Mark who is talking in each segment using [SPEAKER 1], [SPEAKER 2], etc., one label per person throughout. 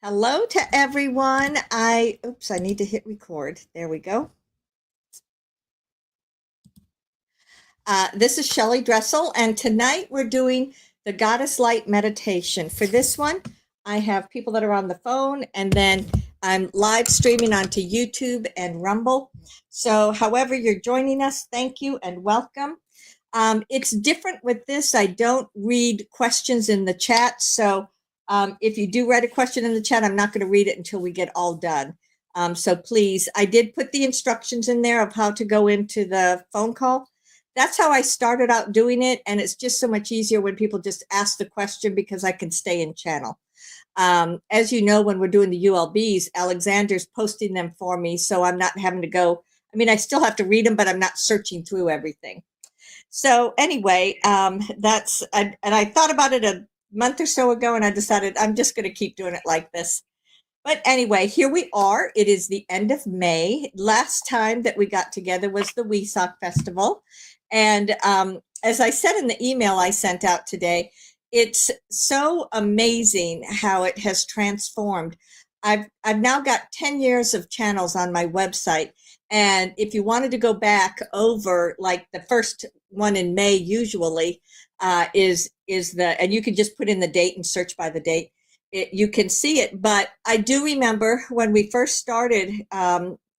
[SPEAKER 1] Hello to everyone. Oops, I need to hit record. There we go. This is Shelley Dressel, and tonight we're doing the Goddess Light meditation. For this one, I have people that are on the phone, and then I'm live streaming onto YouTube and Rumble. So however you're joining us, thank you and welcome. It's different with this. I don't read questions in the chat. So if you do write a question in the chat, I'm not going to read it until we get all done. So please, I did put the instructions in there of how to go into the phone call. That's how I started out doing it. And it's just so much easier when people just ask the question because I can stay in channel. As you know, when we're doing the ULBs, Alexander's posting them for me. So I'm not having to go. I mean, I still have to read them, but I'm not searching through everything. So anyway, and I thought about it a month or so ago, and I decided I'm just going to keep doing it like this. But anyway, here we are. It is the end of May. Last time that we got together was the Wesock Festival. And as I said in the email I sent out today, it's so amazing how it has transformed. I've now got 10 years of channels on my website. And if you wanted to go back over, like the first one in May usually is and you can just put in the date and search by the date. You can see it. But I do remember when we first started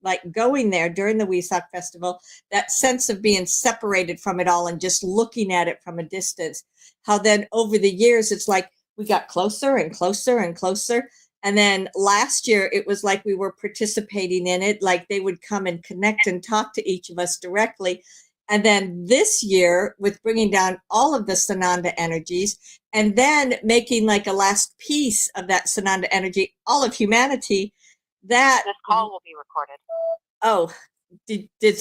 [SPEAKER 1] like going there during the Wesock Festival, that sense of being separated from it all and just looking at it from a distance, how then over the years, it's like we got closer and closer and closer. And then last year, it was like we were participating in it, like they would come and connect and talk to each of us directly. And then this year, with bringing down all of the Sananda energies, and then making like a last piece of that Sananda energy, all of humanity, that
[SPEAKER 2] this call will be recorded.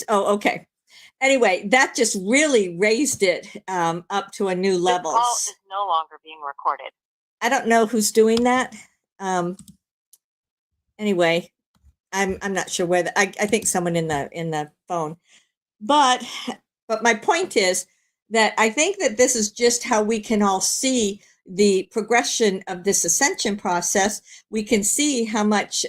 [SPEAKER 1] Okay. Anyway, that just really raised it up to a new level.
[SPEAKER 2] This call is no longer being recorded.
[SPEAKER 1] I don't know who's doing that. Anyway, I'm not sure where I think someone in the phone. But my point is that I think that this is just how we can all see the progression of this ascension process. We can see how much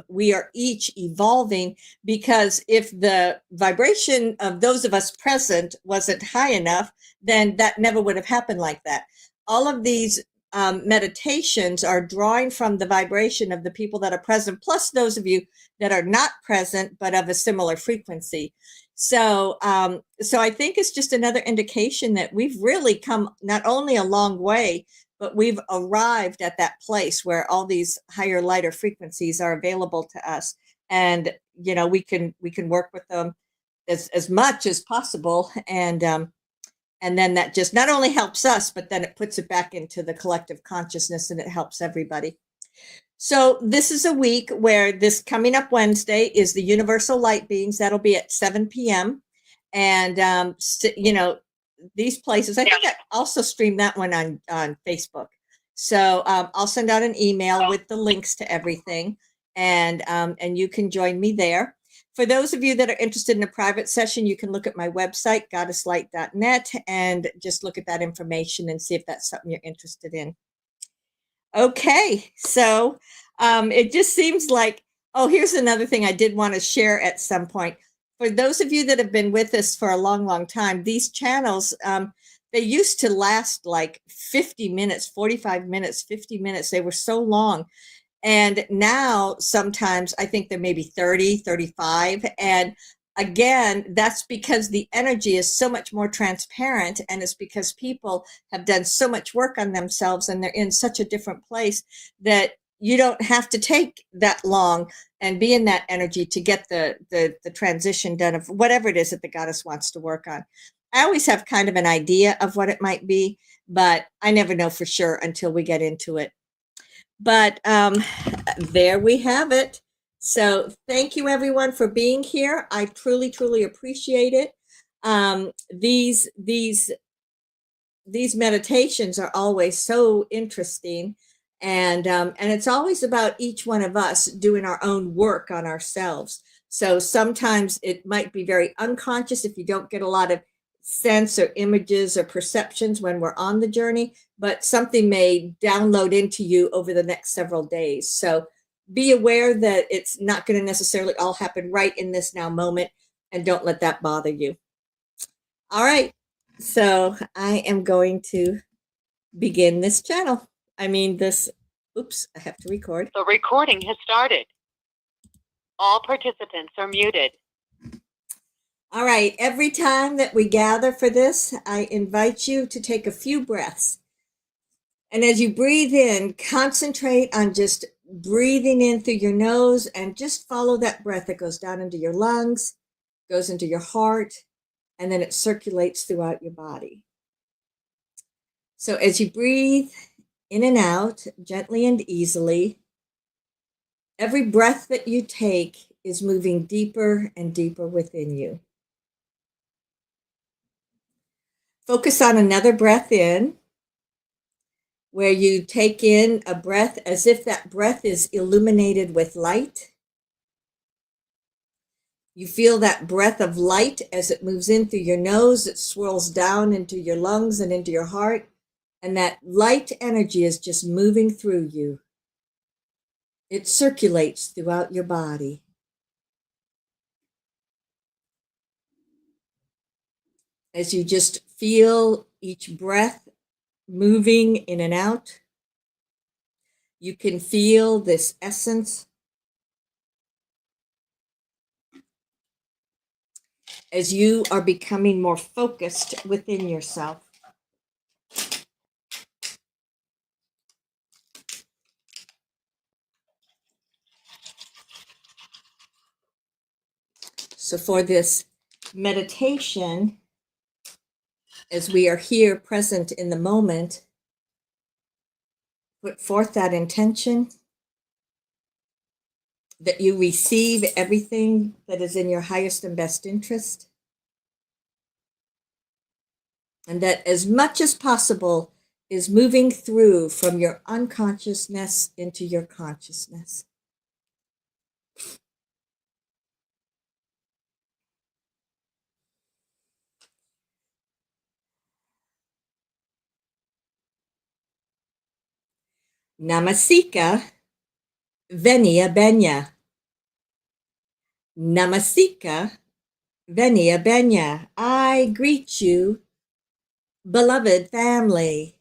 [SPEAKER 1] we are each evolving, because if the vibration of those of us present wasn't high enough, then that never would have happened like that. All of these meditations are drawing from the vibration of the people that are present, plus those of you that are not present, but of a similar frequency. So I think it's just another indication that we've really come not only a long way, but we've arrived at that place where all these higher, lighter frequencies are available to us. And, you know, we can work with them as much as possible. And then that just not only helps us, but then it puts it back into the collective consciousness and it helps everybody. So this is a week where this coming up Wednesday is the Universal Light Beings. That'll be at 7 p.m. And, you know, these places, I think I also streamed that one on Facebook. So I'll send out an email with the links to everything, and you can join me there. For those of you that are interested in a private session, you can look at my website, goddesslight.net, and just look at that information and see if that's something you're interested in. Okay, so it just seems like, oh, here's another thing I did want to share at some point. For those of you that have been with us for a long, long time, these channels, they used to last like 50 minutes, 45 minutes, 50 minutes. They were so long. And now sometimes I think they're maybe 30, 35. And again, that's because the energy is so much more transparent, and it's because people have done so much work on themselves and they're in such a different place that you don't have to take that long and be in that energy to get the transition done of whatever it is that the goddess wants to work on. I always have kind of an idea of what it might be, but I never know for sure until we get into it. But there we have it. So thank you everyone for being here. I truly, truly appreciate it. These meditations are always so interesting. And it's always about each one of us doing our own work on ourselves. So sometimes it might be very unconscious if you don't get a lot of sense or images or perceptions when we're on the journey, but something may download into you over the next several days. So be aware that it's not going to necessarily all happen right in this now moment, and don't let that bother you. All right. So I am going to begin this channel. Oops, I have to record.
[SPEAKER 2] The recording has started. All participants are muted.
[SPEAKER 1] All right. Every time that we gather for this, I invite you to take a few breaths. And as you breathe in, concentrate on just breathing in through your nose and just follow that breath that goes down into your lungs, goes into your heart, and then it circulates throughout your body. So as you breathe in and out, gently and easily, every breath that you take is moving deeper and deeper within you. Focus on another breath in, where you take in a breath as if that breath is illuminated with light. You feel that breath of light as it moves in through your nose, it swirls down into your lungs and into your heart, and that light energy is just moving through you. It circulates throughout your body. As you just feel each breath moving in and out, you can feel this essence as you are becoming more focused within yourself. So for this meditation, as we are here present in the moment, put forth that intention that you receive everything that is in your highest and best interest, and that as much as possible is moving through from your unconsciousness into your consciousness. Namasika Venia Benya. Namasika Venia Benya. I greet you, beloved family.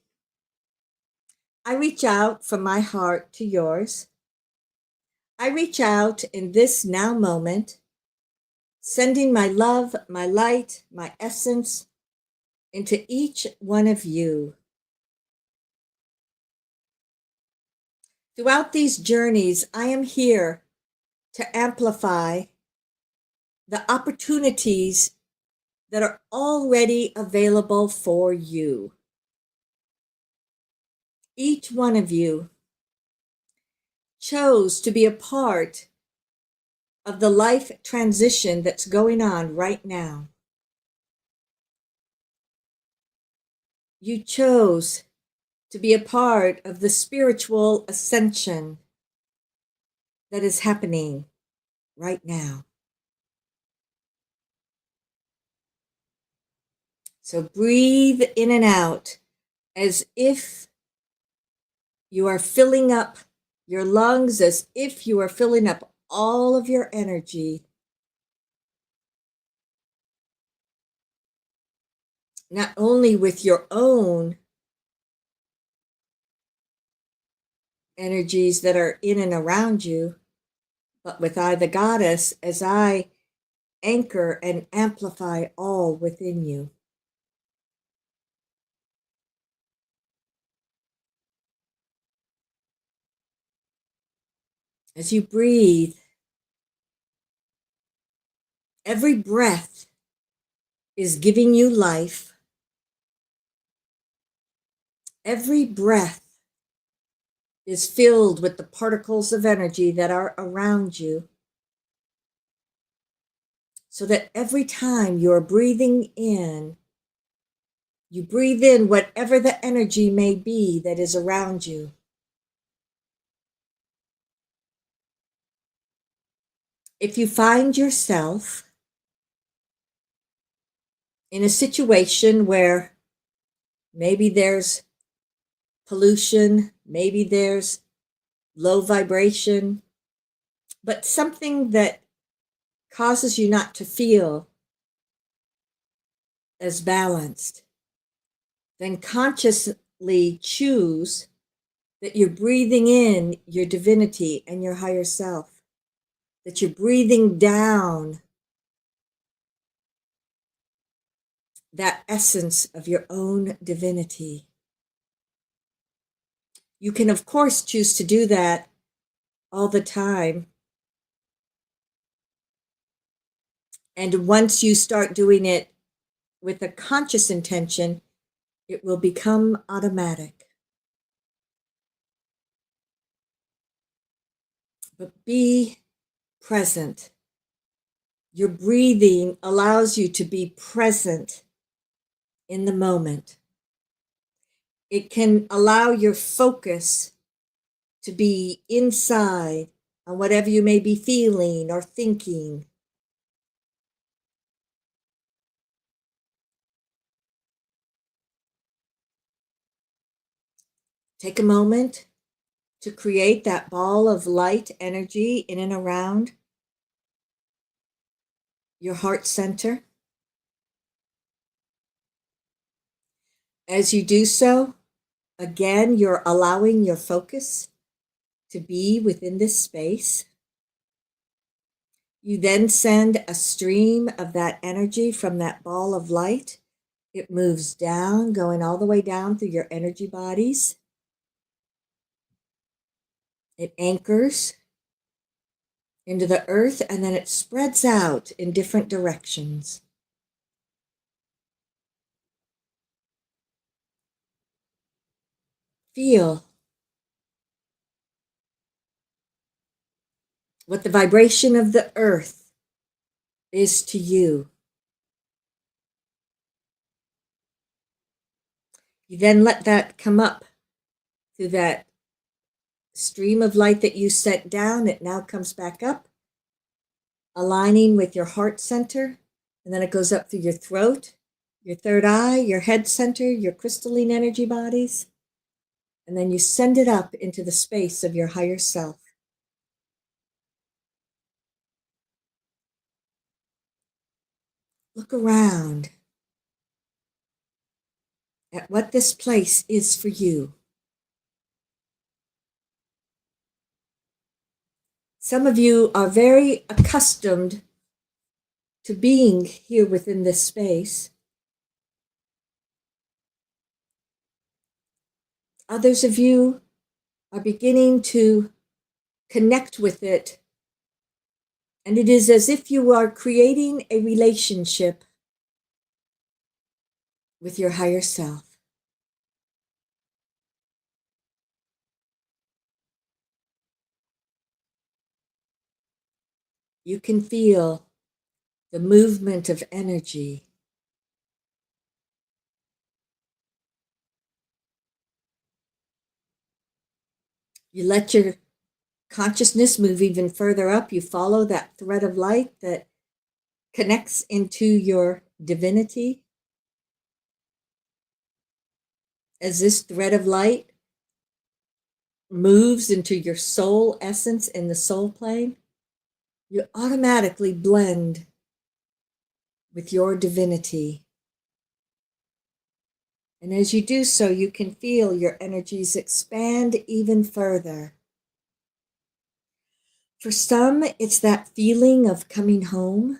[SPEAKER 1] I reach out from my heart to yours. I reach out in this now moment, sending my love, my light, my essence into each one of you. Throughout these journeys, I am here to amplify the opportunities that are already available for you. Each one of you chose to be a part of the life transition that's going on right now. You chose to be a part of the spiritual ascension that is happening right now. So breathe in and out as if you are filling up your lungs, as if you are filling up all of your energy, not only with your own energies that are in and around you, but with I, the goddess, as I anchor and amplify all within you. As you breathe, every breath is giving you life. Every breath is filled with the particles of energy that are around you, so that every time you're breathing in, you breathe in whatever the energy may be that is around you. If you find yourself in a situation where maybe there's pollution, maybe there's low vibration, but something that causes you not to feel as balanced, then consciously choose that you're breathing in your divinity and your higher self, that you're breathing down that essence of your own divinity. You can, of course, choose to do that all the time. And once you start doing it with a conscious intention, it will become automatic. But be present. Your breathing allows you to be present in the moment. It can allow your focus to be inside on whatever you may be feeling or thinking. Take a moment to create that ball of light energy in and around your heart center. As you do so, again, you're allowing your focus to be within this space. You then send a stream of that energy from that ball of light. It moves down, going all the way down through your energy bodies. It anchors into the earth, and then it spreads out in different directions. Feel what the vibration of the earth is to you. You then let that come up through that stream of light that you sent down. It now comes back up, aligning with your heart center, and then it goes up through your throat, your third eye, your head center, your crystalline energy bodies, and then you send it up into the space of your higher self. Look around at what this place is for you. Some of you are very accustomed to being here within this space. Others of you are beginning to connect with it, and it is as if you are creating a relationship with your higher self. You can feel the movement of energy. You let your consciousness move even further up. You follow that thread of light that connects into your divinity. As this thread of light moves into your soul essence in the soul plane, you automatically blend with your divinity. And as you do so, you can feel your energies expand even further. For some, it's that feeling of coming home.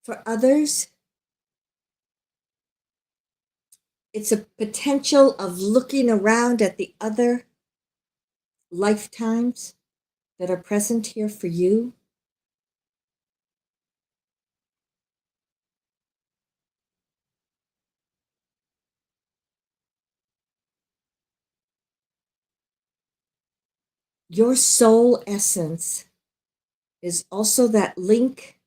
[SPEAKER 1] For others, it's a potential of looking around at the other lifetimes that are present here for you. Your soul essence is also that link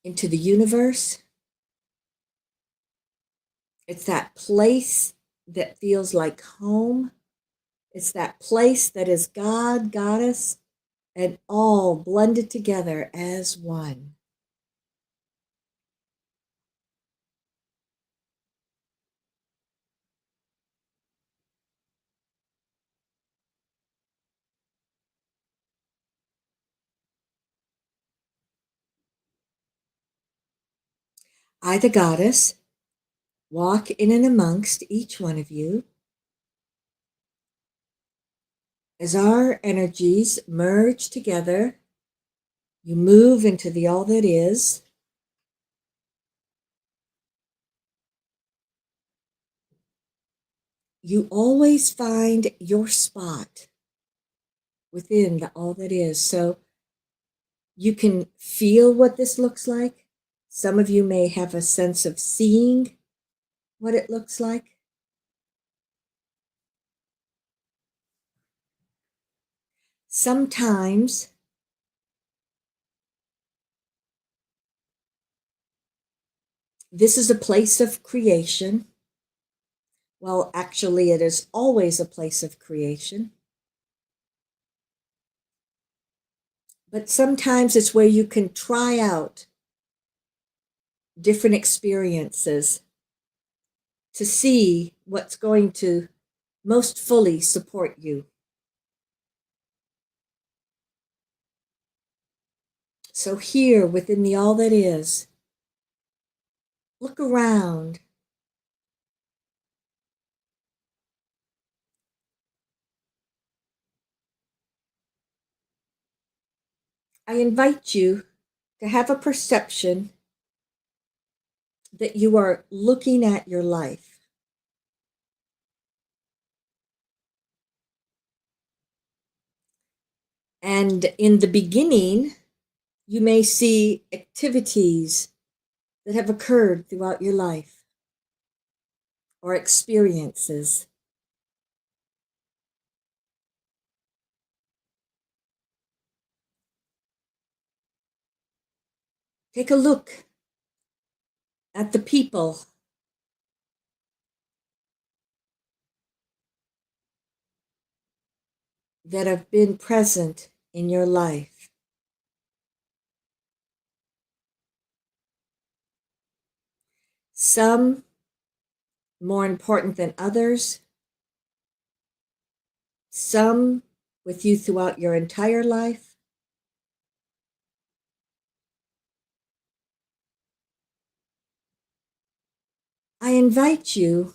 [SPEAKER 1] into the universe. It's that place that feels like home. It's that place that is God, Goddess, and all blended together as one. I, the goddess, walk in and amongst each one of you. As our energies merge together, you move into the all that is. You always find your spot within the all that is. So you can feel what this looks like. Some of you may have a sense of seeing what it looks like. Sometimes this is a place of creation. Well, actually, it is always a place of creation. But sometimes it's where you can try out different experiences to see what's going to most fully support you. So, here within the all that is, look around. I invite you to have a perception that you are looking at your life. And in the beginning, you may see activities that have occurred throughout your life or experiences. Take a look at the people that have been present in your life. Some more important than others, some with you throughout your entire life. I invite you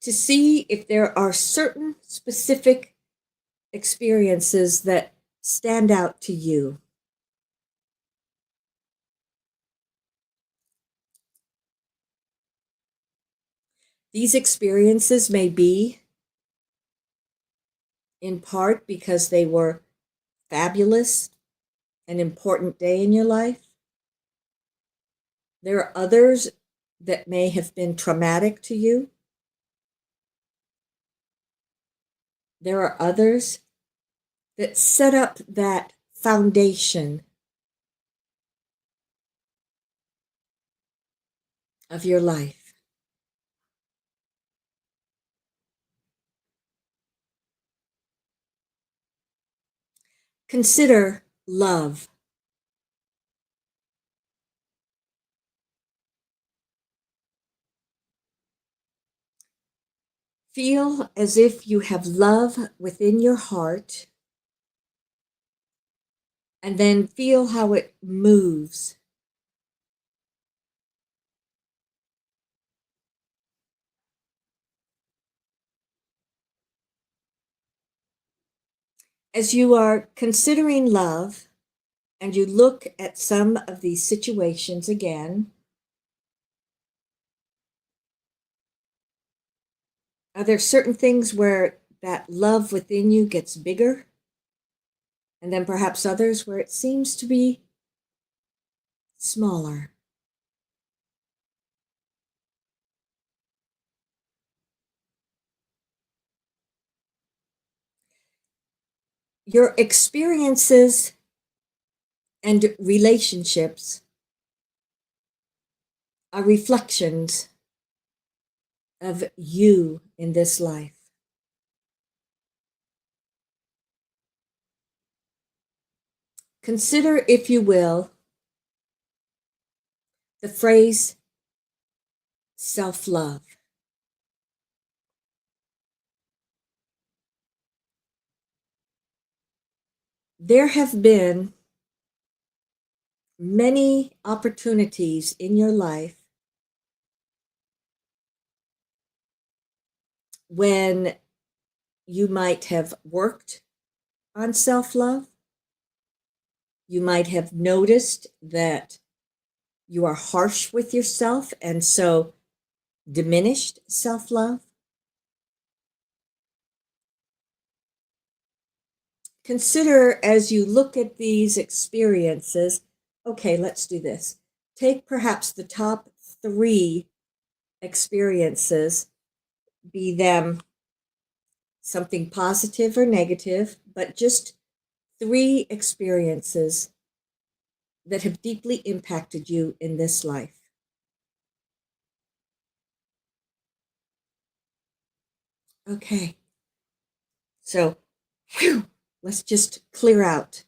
[SPEAKER 1] to see if there are certain specific experiences that stand out to you. These experiences may be in part because they were fabulous, an important day in your life. There are others that may have been traumatic to you. There are others that set up that foundation of your life. Consider love. Feel as if you have love within your heart, and then feel how it moves. As you are considering love and you look at some of these situations again, are there certain things where that love within you gets bigger? And then perhaps others where it seems to be smaller? Your experiences and relationships are reflections of you in this life. Consider, if you will, the phrase self-love. There have been many opportunities in your life when you might have worked on self-love. You might have noticed that you are harsh with yourself and so diminished self-love. Consider, as you look at these experiences, okay, let's do this. Take perhaps the top 3 experiences, be them something positive or negative, but just 3 experiences that have deeply impacted you in this life. Okay, so let's just clear out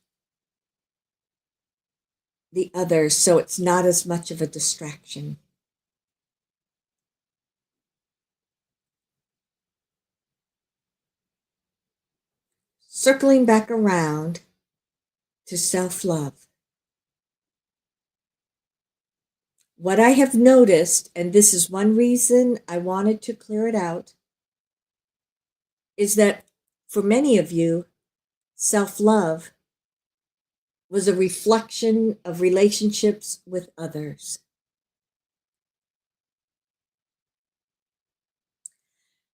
[SPEAKER 1] the others so it's not as much of a distraction. Circling back around to self-love. What I have noticed, and this is one reason I wanted to clear it out, is that for many of you, self-love was a reflection of relationships with others.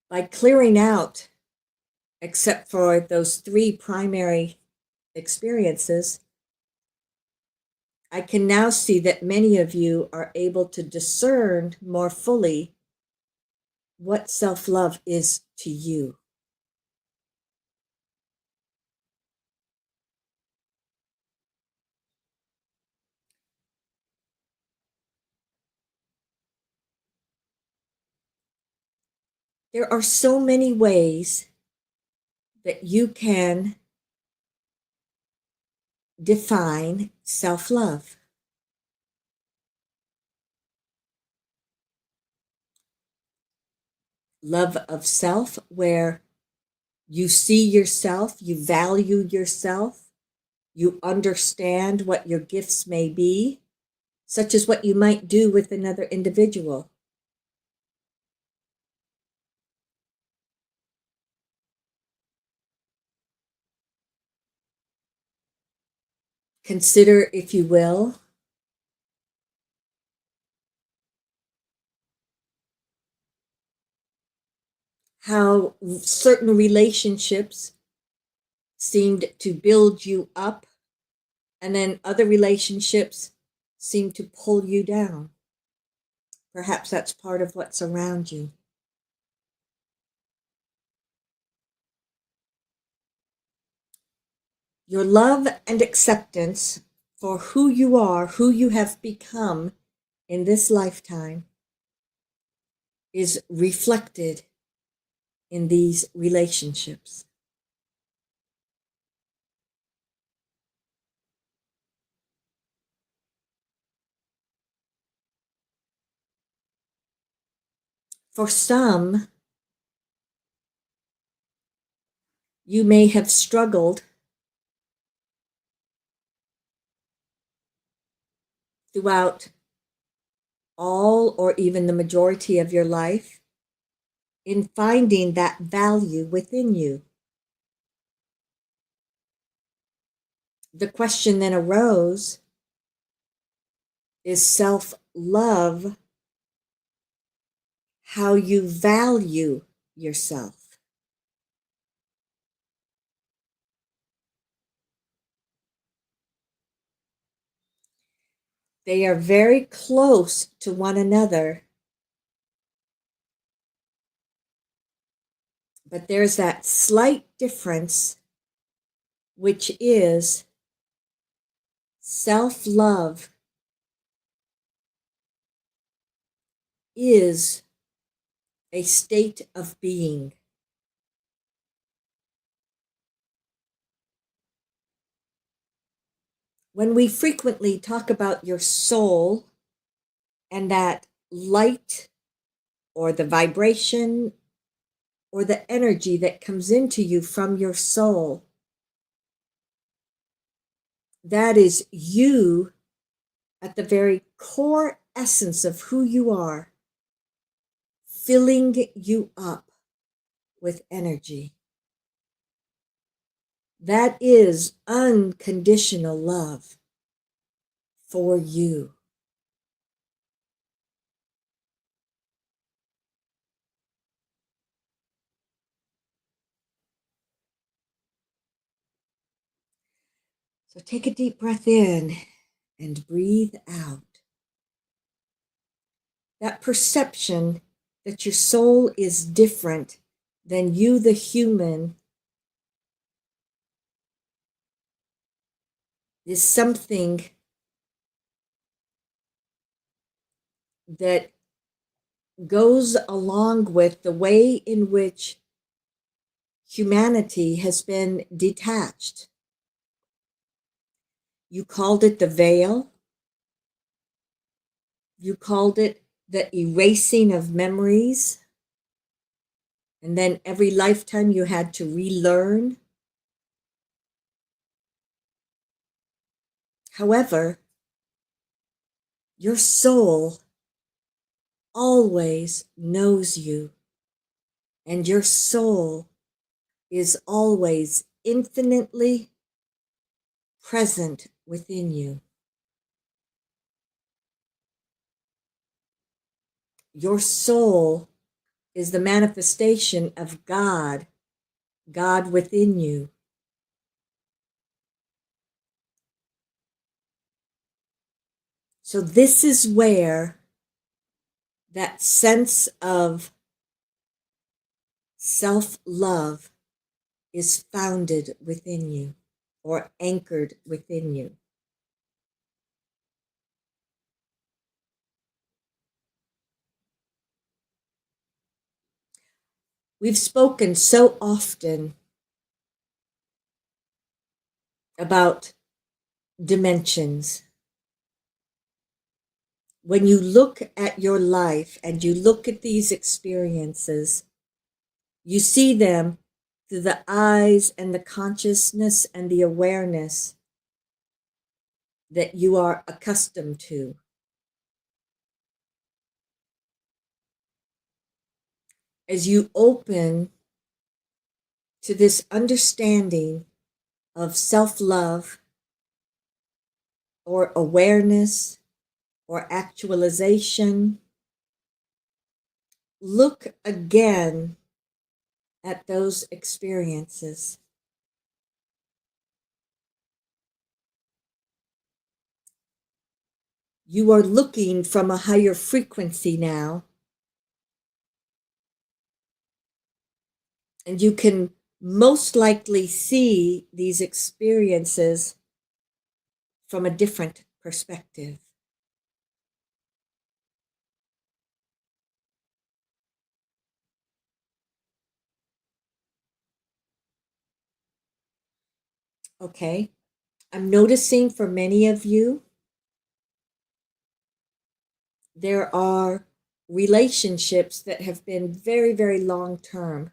[SPEAKER 1] By clearing out, except for those 3 primary experiences, I can now see that many of you are able to discern more fully what self-love is to you. There are so many ways that you can define self-love. Love of self, where you see yourself, you value yourself, you understand what your gifts may be, such as what you might do with another individual. Consider, if you will, how certain relationships seemed to build you up, and then other relationships seem to pull you down. Perhaps that's part of what's around you. Your love and acceptance for who you are, who you have become in this lifetime, is reflected in these relationships. For some, you may have struggled throughout all or even the majority of your life in finding that value within you. The question then arose, is self-love how you value yourself? They are very close to one another, but there's that slight difference, which is self-love is a state of being. when we frequently talk about your soul and that light or the vibration or the energy that comes into you from your soul, that is you at the very core essence of who you are, filling you up with energy. That is unconditional love for you. So take a deep breath in and breathe out. That perception that your soul is different than you, the human, is something that goes along with the way in which humanity has been detached. You called it the veil. You called it the erasing of memories. And then every lifetime you had to relearn. However, your soul always knows you, and your soul is always infinitely present within you. Your soul is the manifestation of God, God within you. So this is where that sense of self-love is founded within you or anchored within you. We've spoken so often about dimensions. When you look at your life and you look at these experiences, you see them through the eyes and the consciousness and the awareness that you are accustomed to. As you open to this understanding of self-love or awareness or actualization, look again at those experiences. You are looking from a higher frequency now, and you can most likely see these experiences from a different perspective. Okay, I'm noticing for many of you, there are relationships that have been very, very long term.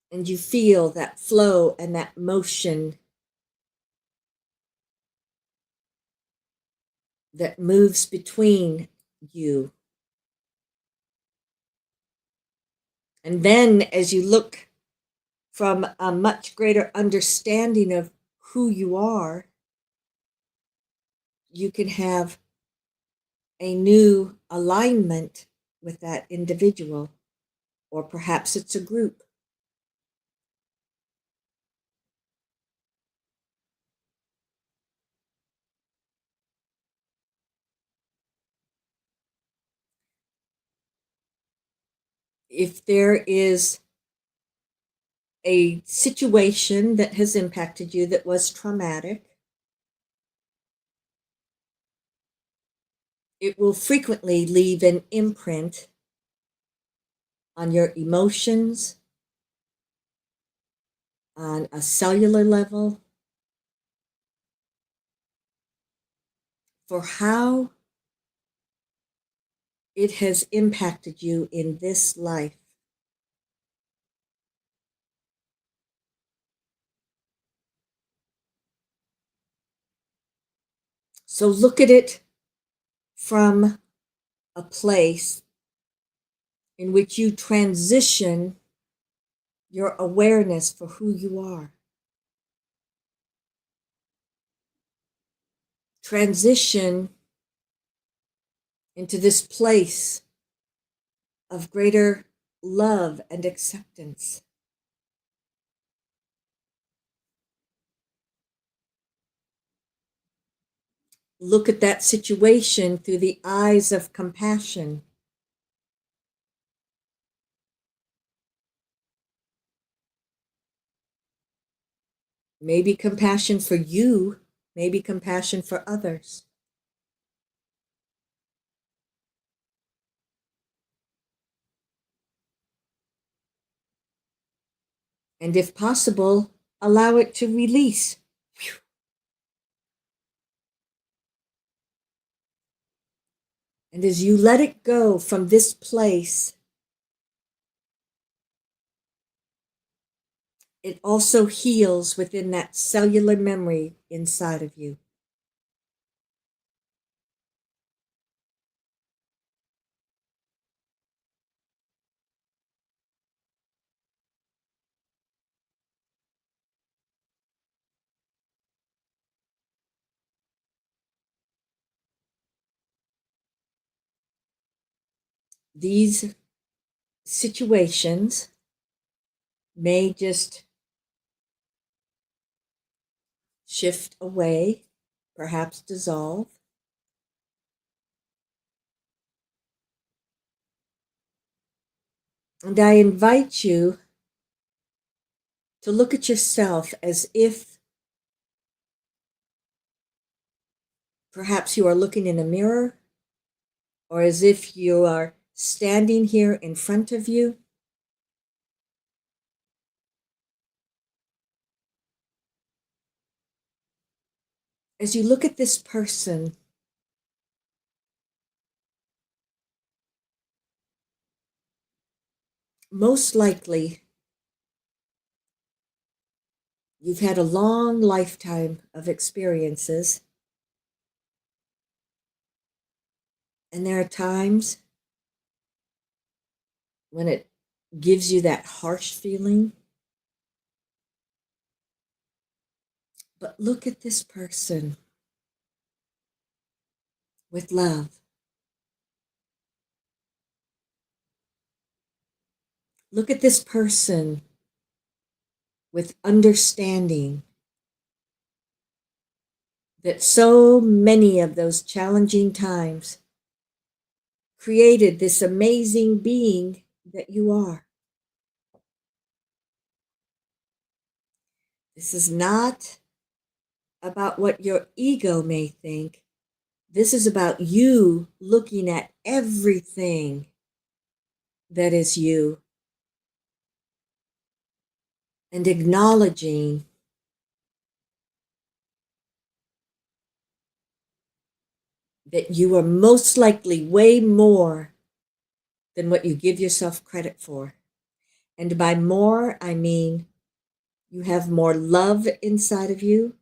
[SPEAKER 1] And you feel that flow and that motion that moves between you. And then as you look from a much greater understanding of who you are, you can have a new alignment with that individual, or perhaps it's a group. If there is a situation that has impacted you that was traumatic, it will frequently leave an imprint on your emotions, on a cellular level, for how it has impacted you in this life. So look at it from a place in which you transition your awareness for who you are. Transition into this place of greater love and acceptance. Look at that situation through the eyes of compassion. Maybe compassion for you, maybe compassion for others. And if possible, allow it to release. And as you let it go from this place, it also heals within that cellular memory inside of you. These situations may just shift away, perhaps dissolve. And I invite you to look at yourself as if perhaps you are looking in a mirror, or as if you are standing here in front of you. As you look at this person, most likely you've had a long lifetime of experiences, and there are times when it gives you that harsh feeling. But look at this person with love. Look at this person with understanding that so many of those challenging times created this amazing being that you are. This is not about what your ego may think. This is about you looking at everything that is you and acknowledging that you are most likely way more than what you give yourself credit for. And by more, I mean you have more love inside of you,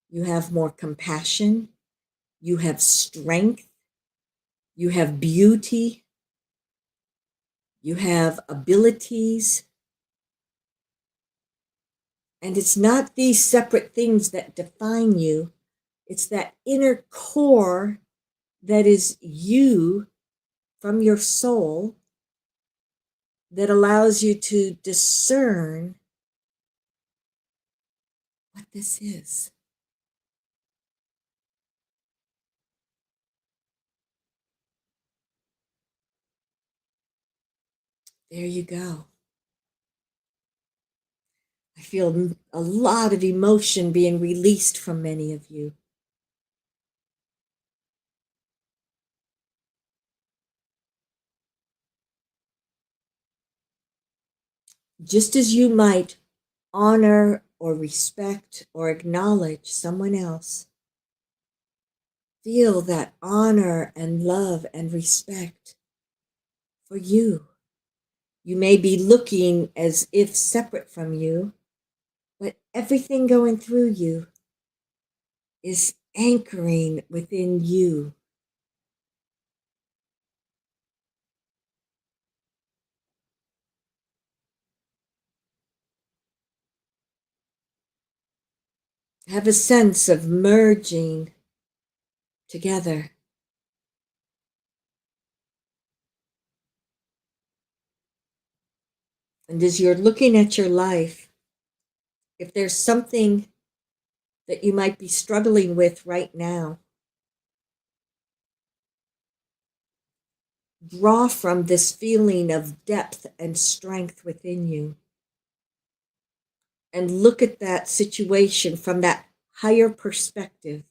[SPEAKER 1] you have more compassion, you have strength, you have beauty, you have abilities. And it's not these separate things that define you, it's that inner core that is you from your soul that allows you to discern what this is. There you go. I feel a lot of emotion being released from many of you. Just as you might honor or respect or acknowledge someone else, feel that honor and love and respect for you. You may be looking as if separate from you, but everything going through you is anchoring within you. Have a sense of merging together. And as you're looking at your life, if there's something that you might be struggling with right now, draw from this feeling of depth and strength within you and look at that situation from that higher perspective.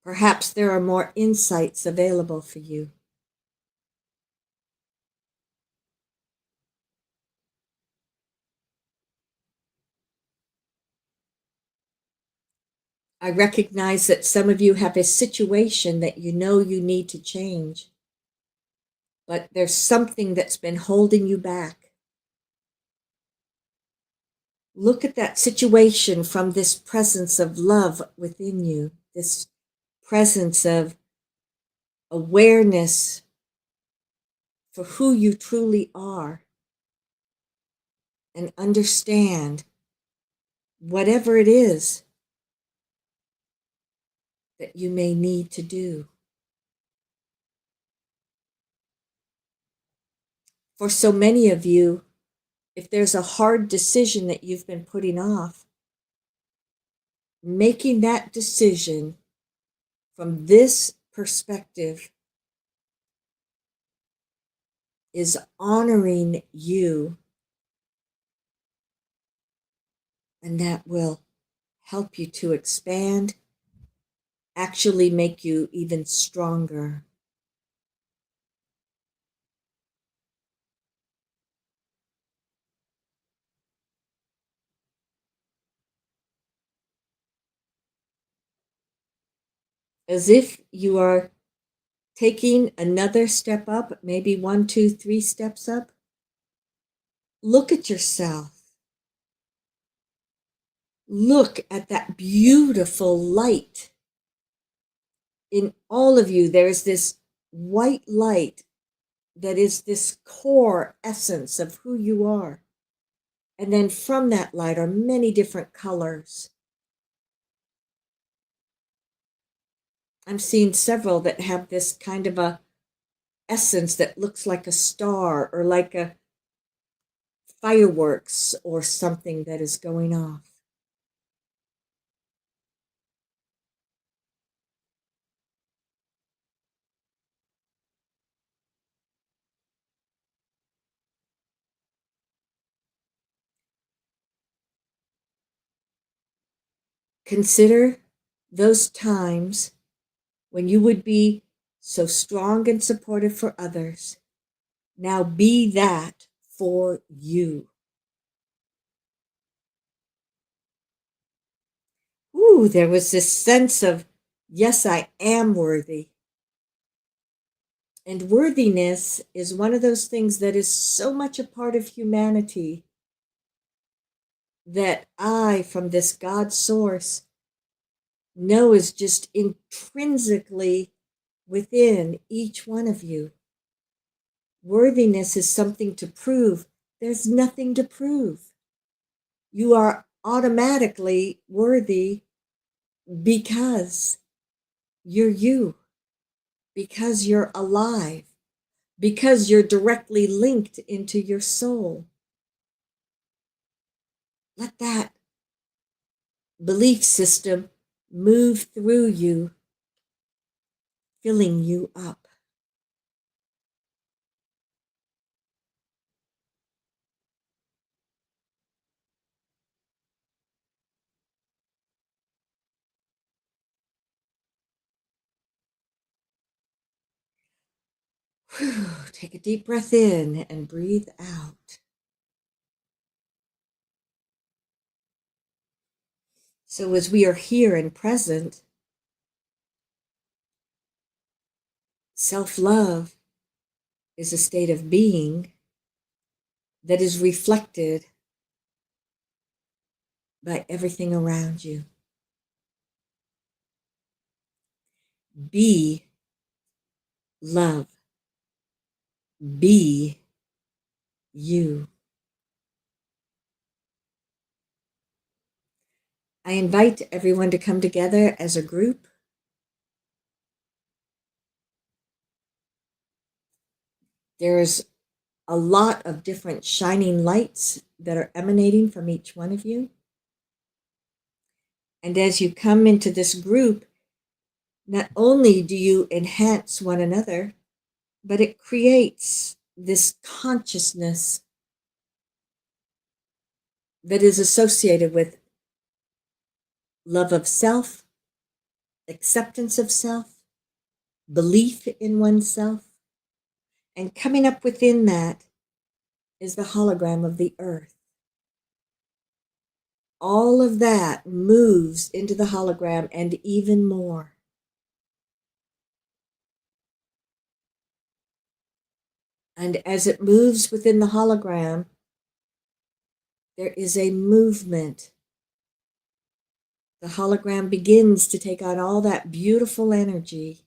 [SPEAKER 1] Perhaps there are more insights available for you. I recognize that some of you have a situation that you know you need to change, but there's something that's been holding you back. Look at that situation from this presence of love within you, this presence of awareness for who you truly are, and understand whatever it is that you may need to do. For so many of you, if there's a hard decision that you've been putting off, making that decision from this perspective is honoring you, and that will help you to expand, actually make you even stronger. As if you are taking another step up, maybe 1, 2, 3 steps up. Look at yourself. Look at that beautiful light. In all of you, there's this white light that is this core essence of who you are. And then from that light are many different colors. I'm seeing several that have this kind of a essence that looks like a star or like a fireworks or something that is going off. Consider those times when you would be so strong and supportive for others. Now be that for you. Ooh, there was this sense of, yes, I am worthy. And worthiness is one of those things that is so much a part of humanity that I, from this God source, know is just intrinsically within each one of you. Worthiness is something to prove. There's nothing to prove. You are automatically worthy because you're you, because you're alive, because you're directly linked into your soul. Let that belief system move through you, filling you up. Whew, take a deep breath in and breathe out. So as we are here and present, self-love is a state of being that is reflected by everything around you. Be love. Be you. I invite everyone to come together as a group. There's a lot of different shining lights that are emanating from each one of you. And as you come into this group, not only do you enhance one another, but it creates this consciousness that is associated with love of self, acceptance of self, belief in oneself. And coming up within that is the hologram of the earth. All of that moves into the hologram and even more. And as it moves within the hologram, there is a movement. The hologram begins to take on all that beautiful energy,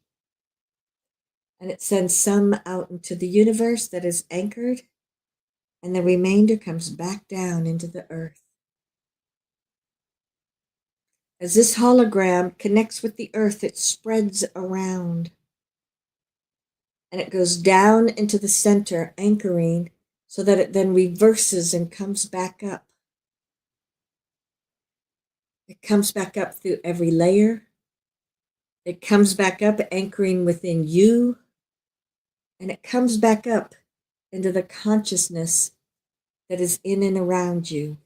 [SPEAKER 1] and it sends some out into the universe that is anchored, and the remainder comes back down into the earth. As this hologram connects with the earth, it spreads around, and it goes down into the center, anchoring, so that it then reverses and comes back up. It comes back up through every layer. It comes back up, anchoring within you, and it comes back up into the consciousness that is in and around you.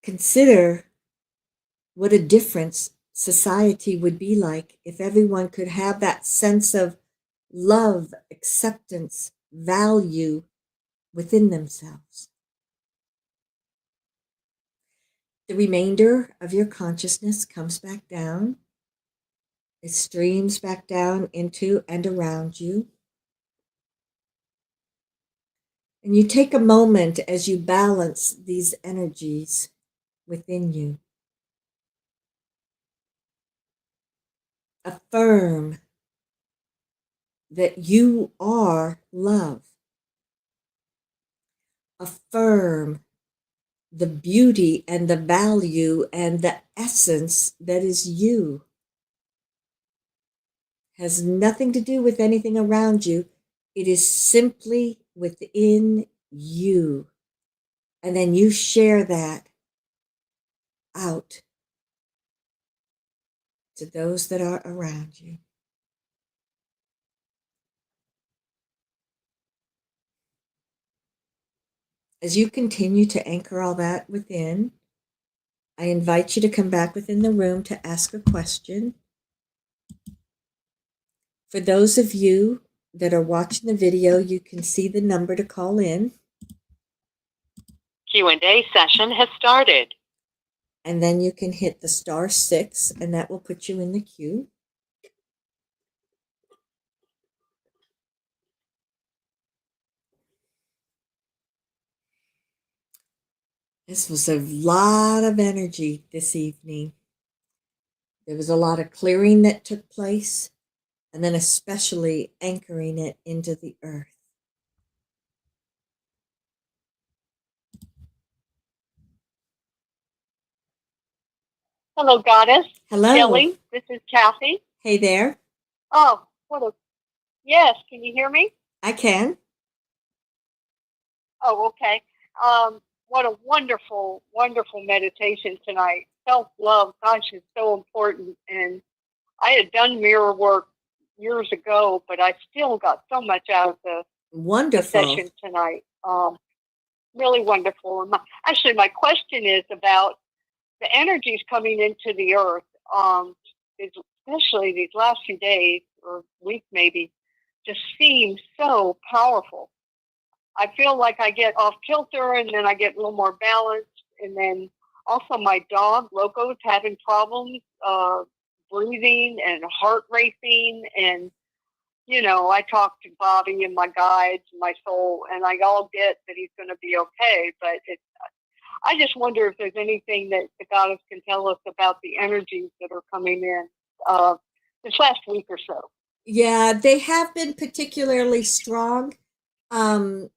[SPEAKER 1] Consider what a difference society would be like if everyone could have that sense of love, acceptance, value within themselves. The remainder of your consciousness comes back down. It streams back down into and around you. And you take a moment as you balance these energies within you. Affirm that you are love. Affirm the beauty and the value and the essence that is you. Has nothing to do with anything around you. It is simply within you. And then you share that out to those that are around you. As you continue to anchor all that within, I invite you to come back within the room to ask a question. For those of you that are watching the video, you can see the number to call in.
[SPEAKER 2] Q&A session has started.
[SPEAKER 1] And then you can hit the *6, and that will put you in the queue. This was a lot of energy this evening. There was a lot of clearing that took place, and then especially anchoring it into the earth.
[SPEAKER 2] Hello, Goddess.
[SPEAKER 1] Hello.
[SPEAKER 2] Kelly, this is Kathy.
[SPEAKER 1] Hey there.
[SPEAKER 2] Oh, yes, can you hear me?
[SPEAKER 1] I can.
[SPEAKER 2] Oh, okay. What a wonderful, wonderful meditation tonight. Self-love, gosh, is so important. And I had done mirror work years ago, but I still got so much out of the
[SPEAKER 1] Wonderful.
[SPEAKER 2] session tonight. Really wonderful. And my question is about the energies coming into the earth, especially these last few days or week maybe, just seem so powerful. I feel like I get off kilter and then I get a little more balanced, and then Also, my dog Loco's having problems breathing and heart racing, and I talk to Bobby and my guides, and my soul, and I all get that he's going to be okay. But I just wonder if there's anything that the goddess can tell us about the energies that are coming in this last week or so.
[SPEAKER 1] Yeah, they have been particularly strong. Um,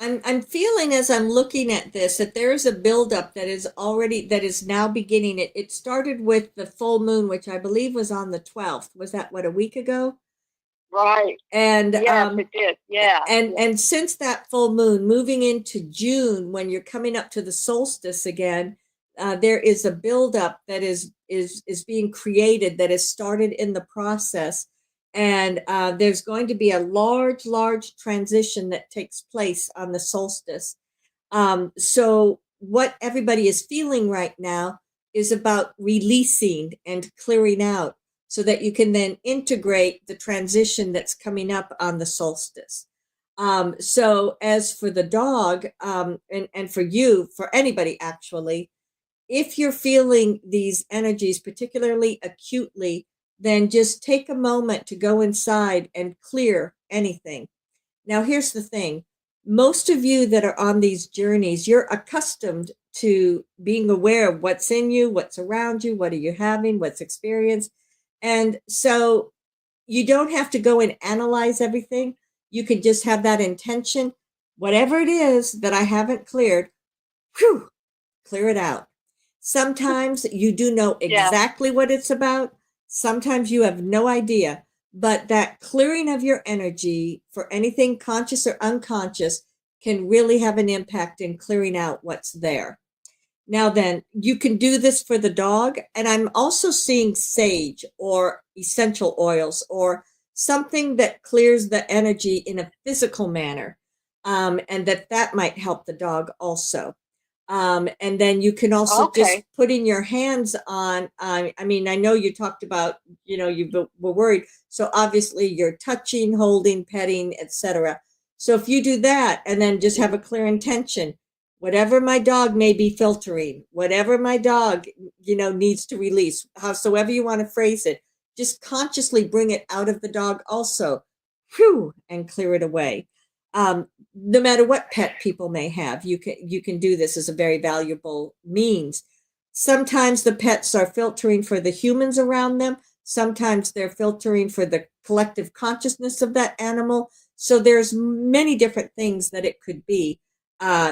[SPEAKER 1] I'm feeling as I'm looking at this that there is a buildup that is now beginning. It started with the full moon, which I believe was on the 12th. Was that what, a week ago?
[SPEAKER 2] Right.
[SPEAKER 1] And
[SPEAKER 2] yes, it did. Yeah.
[SPEAKER 1] And since that full moon, moving into June, when you're coming up to the solstice again, there is a buildup that is being created that has started in the process, and there's going to be a large transition that takes place on the solstice. So what everybody is feeling right now is about releasing and clearing out so that you can then integrate the transition that's coming up on the solstice. So as for the dog, and for you, for anybody actually, if you're feeling these energies particularly acutely, then just take a moment to go inside and clear anything. Now, here's the thing. Most of you that are on these journeys, you're accustomed to being aware of what's in you, what's around you, what are you having, what's experienced. And so you don't have to go and analyze everything. You can just have that intention. Whatever it is that I haven't cleared, whew, clear it out. Sometimes you do know exactly what it's about. Sometimes you have no idea. But that clearing of your energy for anything conscious or unconscious can really have an impact in clearing out what's there. Now then, you can do this for the dog. And I'm also seeing sage or essential oils or something that clears the energy in a physical manner. And that might help the dog also. And then you can also just put in your hands on, I mean, I know you talked about, you were worried. So obviously you're touching, holding, petting, etc. So if you do that and then just have a clear intention, whatever my dog may be filtering, whatever my dog, needs to release, howsoever you want to phrase it, just consciously bring it out of the dog also, and clear it away. No matter what pet people may have, you can do this as a very valuable means. Sometimes the pets are filtering for the humans around them. Sometimes they're filtering for the collective consciousness of that animal. So there's many different things that it could be.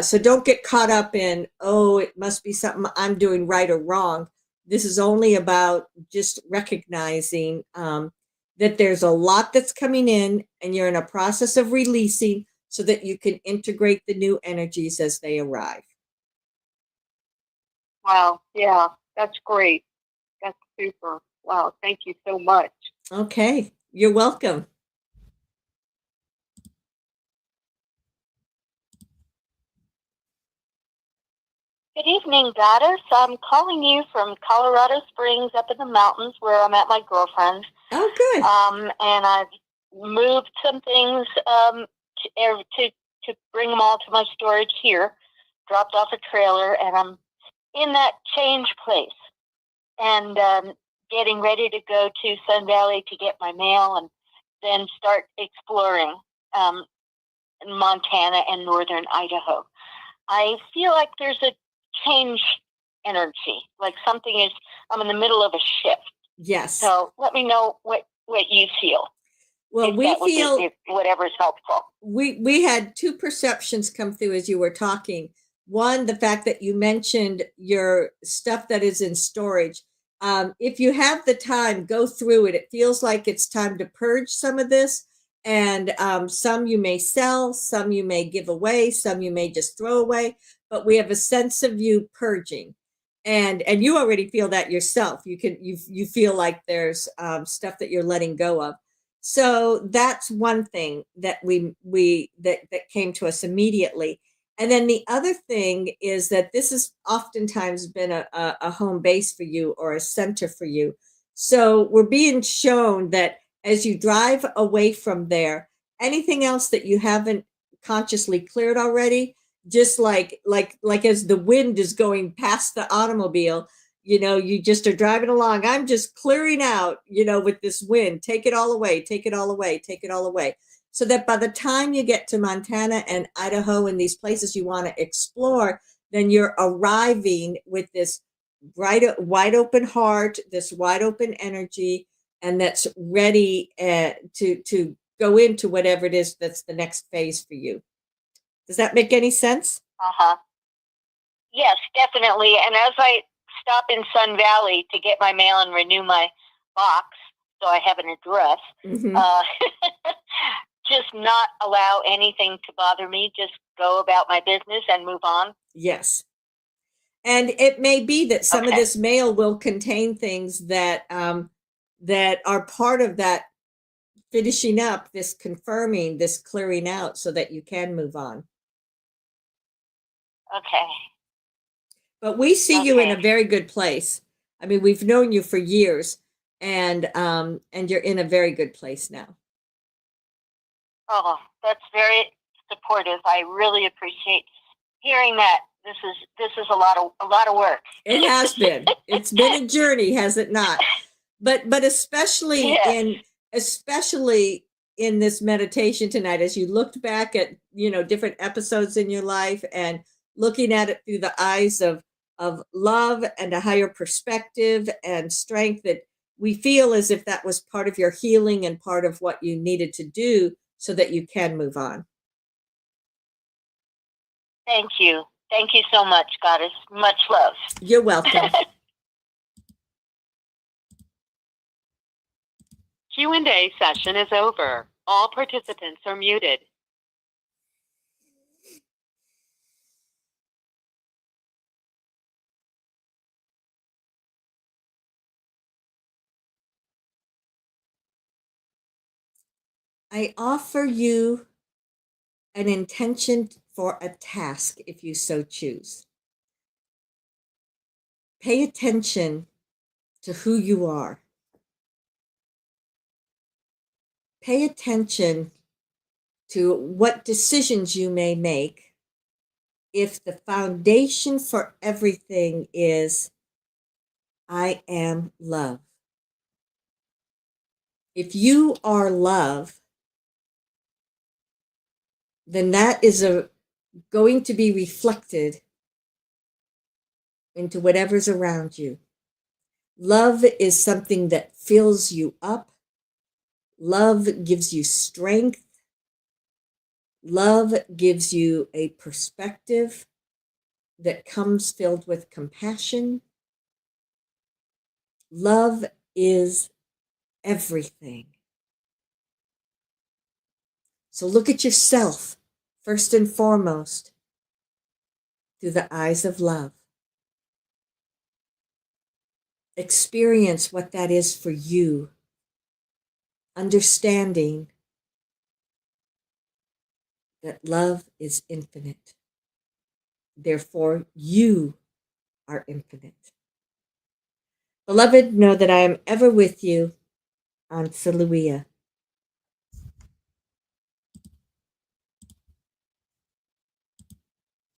[SPEAKER 1] So don't get caught up in, oh, it must be something I'm doing right or wrong. This is only about just recognizing that there's a lot that's coming in and you're in a process of releasing so that you can integrate the new energies as they arrive.
[SPEAKER 2] Wow. Yeah, that's great. That's super. Wow. Thank you so much.
[SPEAKER 1] Okay. You're welcome.
[SPEAKER 3] Good evening, Goddess. I'm calling you from Colorado Springs up in the mountains where I'm at my girlfriend's.
[SPEAKER 1] Oh, good.
[SPEAKER 3] And I've moved some things to bring them all to my storage here, dropped off a trailer, and I'm in that change place and getting ready to go to Sun Valley to get my mail and then start exploring Montana and northern Idaho. I feel like there's a change energy, like I'm in the middle of a shift.
[SPEAKER 1] Yes.
[SPEAKER 3] So let me know what you feel.
[SPEAKER 1] Well, we feel
[SPEAKER 3] whatever is helpful.
[SPEAKER 1] We had two perceptions come through as you were talking. One, the fact that you mentioned your stuff that is in storage. If you have the time, go through it. It feels like it's time to purge some of this. And some you may sell, some you may give away, some you may just throw away. But we have a sense of you purging. And you already feel that yourself. You feel like there's stuff that you're letting go of. So that's one thing that that came to us immediately. And then the other thing is that this has oftentimes been a home base for you or a center for you. So we're being shown that as you drive away from there, anything else that you haven't consciously cleared already, just like as the wind is going past the automobile, you just are driving along. I'm just clearing out, with this wind. Take it all away, take it all away, take it all away. So that by the time you get to Montana and Idaho and these places you want to explore, then you're arriving with this bright, wide open heart, this wide open energy, and that's ready to go into whatever it is that's the next phase for you. Does that make any sense?
[SPEAKER 3] Uh-huh. Yes, definitely. And as I stop in Sun Valley to get my mail and renew my box, so I have an address,
[SPEAKER 1] Mm-hmm.
[SPEAKER 3] Just not allow anything to bother me. Just go about my business and move on.
[SPEAKER 1] Yes. And it may be that some of
[SPEAKER 3] Okay.
[SPEAKER 1] this mail will contain things that that are part of that finishing up, this confirming, this clearing out, so that you can move on.
[SPEAKER 3] Okay.
[SPEAKER 1] But we see you in a
[SPEAKER 3] Okay.
[SPEAKER 1] very good place. I mean, we've known you for years, and you're in a very good place now.
[SPEAKER 3] Oh, that's very supportive. I really appreciate hearing that. This is a lot of work.
[SPEAKER 1] It has been. It's been a journey, has it not? But especially
[SPEAKER 3] Yes.
[SPEAKER 1] especially in this meditation tonight, as you looked back at different episodes in your life and looking at it through the eyes of love and a higher perspective and strength, that we feel as if that was part of your healing and part of what you needed to do so that you can move on.
[SPEAKER 3] Thank you. Thank you so much, Goddess. Much love.
[SPEAKER 1] You're welcome.
[SPEAKER 4] Q&A session is over. All participants are muted.
[SPEAKER 1] I offer you an intention for a task if you so choose. Pay attention to who you are. Pay attention to what decisions you may make if the foundation for everything is I am love. If you are love, then that is going to be reflected into whatever's around you. Love is something that fills you up. Love gives you strength. Love gives you a perspective that comes filled with compassion. Love is everything. So look at yourself, first and foremost, through the eyes of love. Experience what that is for you, understanding that love is infinite. Therefore, you are infinite. Beloved, know that I am ever with you on Siluia.